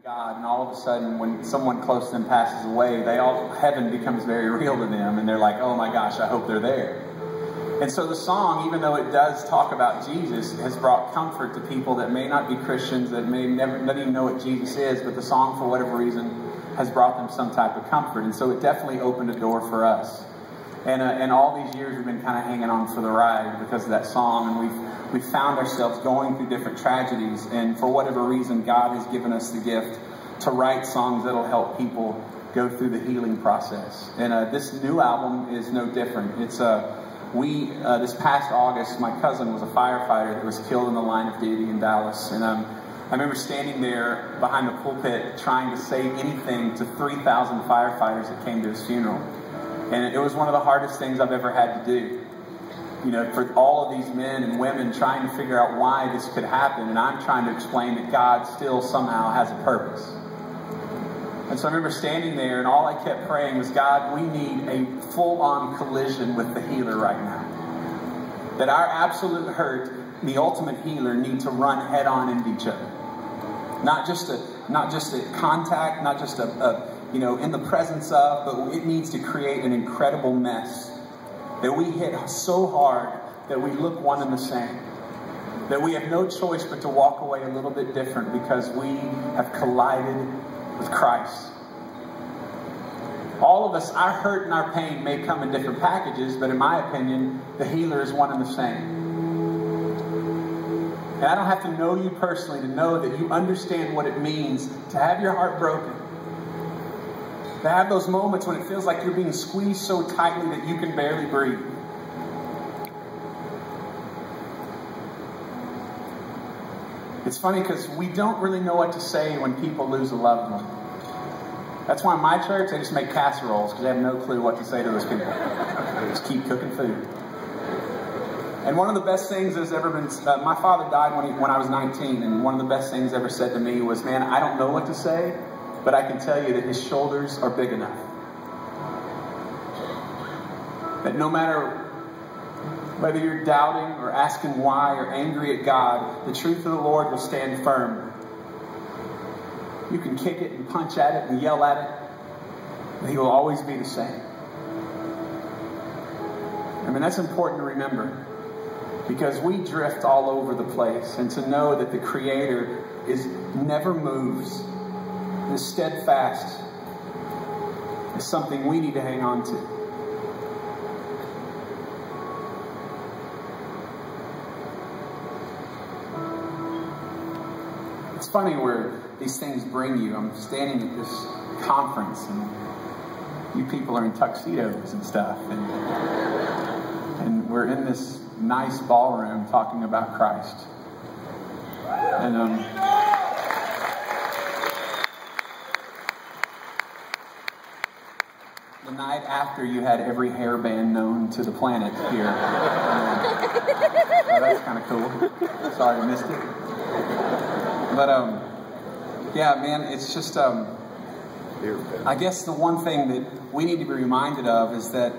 God, and all of a sudden when someone close to them passes away, heaven becomes very real to them, and they're like, oh my gosh, I hope they're there. And so the song, even though it does talk about Jesus, has brought comfort to people that may not be Christians, that may not even know what Jesus is, but the song, for whatever reason, has brought them some type of comfort. And so it definitely opened a door for us. And all these years we've been kind of hanging on for the ride because of that song, and we've found ourselves going through different tragedies, and for whatever reason, God has given us the gift to write songs that'll help people go through the healing process. And this new album is no different. It's this past August, my cousin was a firefighter that was killed in the line of duty in Dallas, and I remember standing there behind the pulpit trying to say anything to 3,000 firefighters that came to his funeral. And it was one of the hardest things I've ever had to do. You know, for all of these men and women trying to figure out why this could happen, and I'm trying to explain that God still somehow has a purpose. And so I remember standing there, and all I kept praying was, God, we need a full-on collision with the healer right now. That our absolute hurt, the ultimate healer, need to run head-on into each other. Not just a contact, not just in the presence of, but it needs to create an incredible mess that we hit so hard that we look one and the same. That we have no choice but to walk away a little bit different because we have collided with Christ. All of us, our hurt and our pain may come in different packages, but in my opinion, the healer is one and the same. And I don't have to know you personally to know that you understand what it means to have your heart broken. To have those moments when it feels like you're being squeezed so tightly that you can barely breathe. It's funny because we don't really know what to say when people lose a loved one. That's why in my church, they just make casseroles because they have no clue what to say to those people. They just keep cooking food. And one of the best things that's ever been... my father died when I was 19, and one of the best things ever said to me was, man, I don't know what to say, but I can tell you that his shoulders are big enough. That no matter whether you're doubting or asking why or angry at God, the truth of the Lord will stand firm. You can kick it and punch at it and yell at it, but He will always be the same. I mean, that's important to remember because we drift all over the place, and to know that the Creator never moves, is steadfast, is something we need to hang on to. It's funny where these things bring you. I'm standing at this conference, and you people are in tuxedos and stuff, and we're in this nice ballroom talking about Christ. And the night after you had every hairband known to the planet here. So that's kind of cool. Sorry I missed it. But, yeah, man, it's just, I guess the one thing that we need to be reminded of is that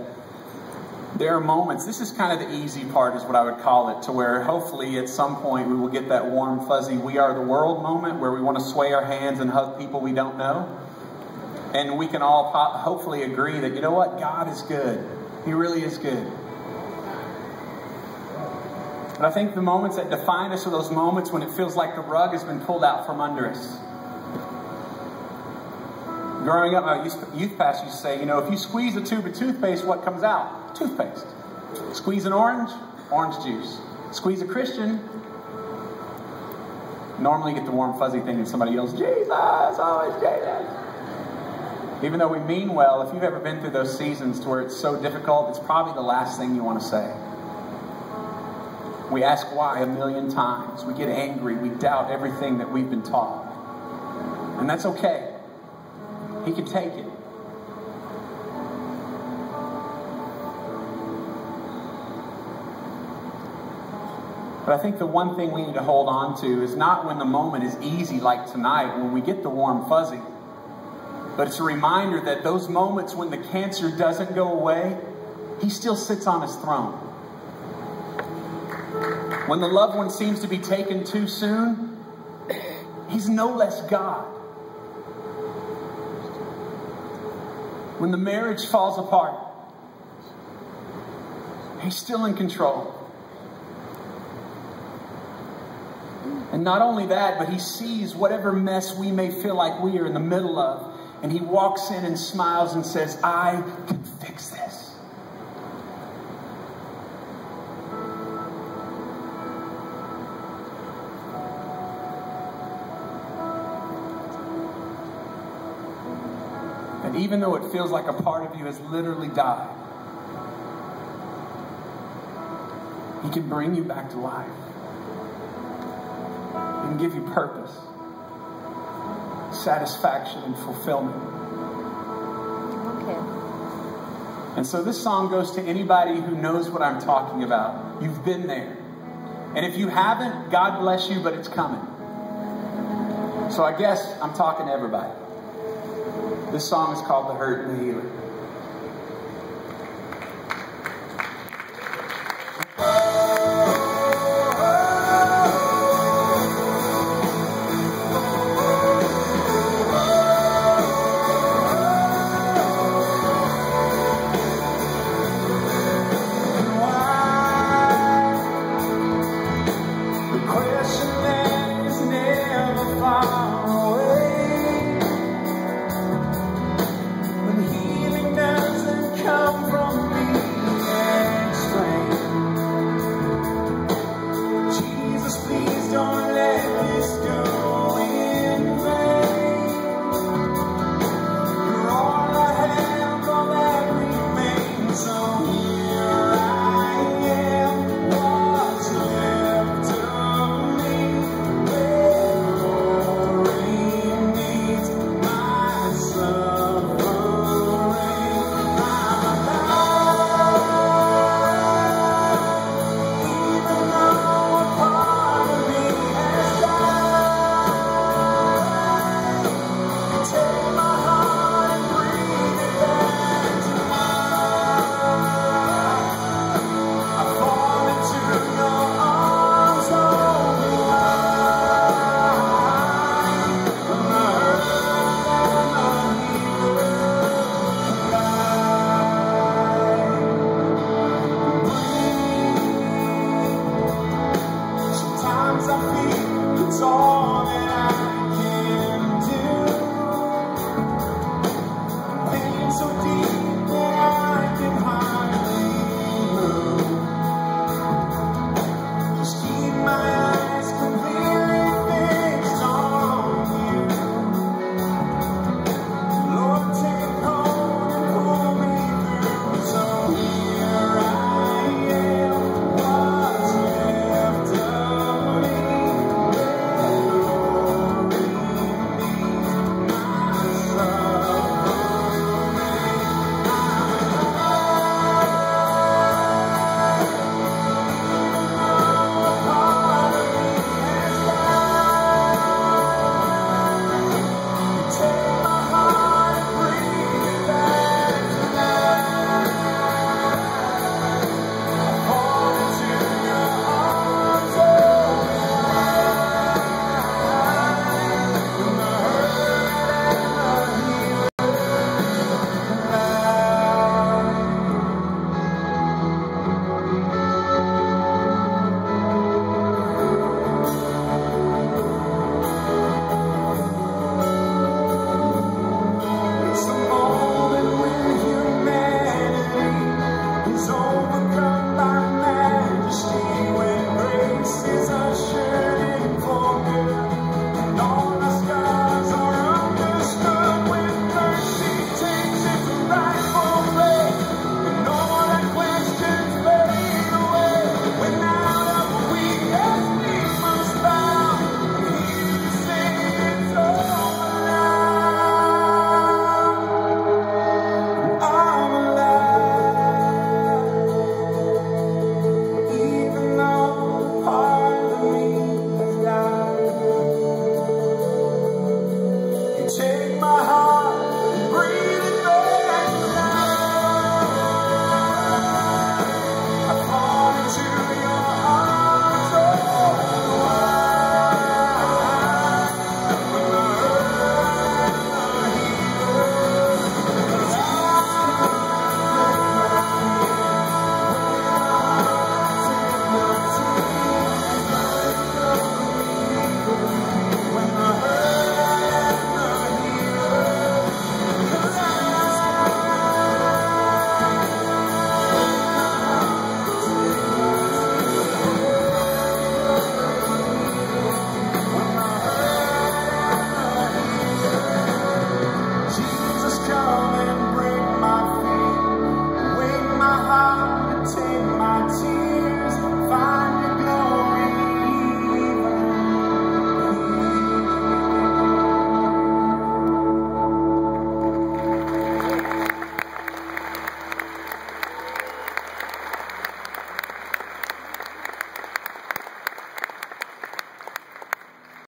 there are moments, this is kind of the easy part is what I would call it, to where hopefully at some point we will get that warm, fuzzy, we are the world moment where we want to sway our hands and hug people we don't know. And we can all hopefully agree that, you know what, God is good. He really is good. But I think the moments that define us are those moments when it feels like the rug has been pulled out from under us. Growing up, my youth pastor used to say, you know, if you squeeze a tube of toothpaste, what comes out? Toothpaste. Squeeze an orange, orange juice. Squeeze a Christian, normally you get the warm fuzzy thing and somebody yells, Jesus, always Jesus. Even though we mean well, if you've ever been through those seasons to where it's so difficult, it's probably the last thing you want to say. We ask why a million times. We get angry. We doubt everything that we've been taught. And that's okay. He can take it. But I think the one thing we need to hold on to is not when the moment is easy like tonight, when we get the warm fuzzy. But it's a reminder that those moments when the cancer doesn't go away, He still sits on His throne. When the loved one seems to be taken too soon, He's no less God. When the marriage falls apart, He's still in control. And not only that, but He sees whatever mess we may feel like we are in the middle of. And He walks in and smiles and says, I can fix this. And even though it feels like a part of you has literally died, He can bring you back to life. He can give you purpose, satisfaction, and fulfillment. Okay. And so this song goes to anybody who knows what I'm talking about. You've been there. And if you haven't, God bless you, but it's coming. So I guess I'm talking to everybody. This song is called The Hurt and the Healer.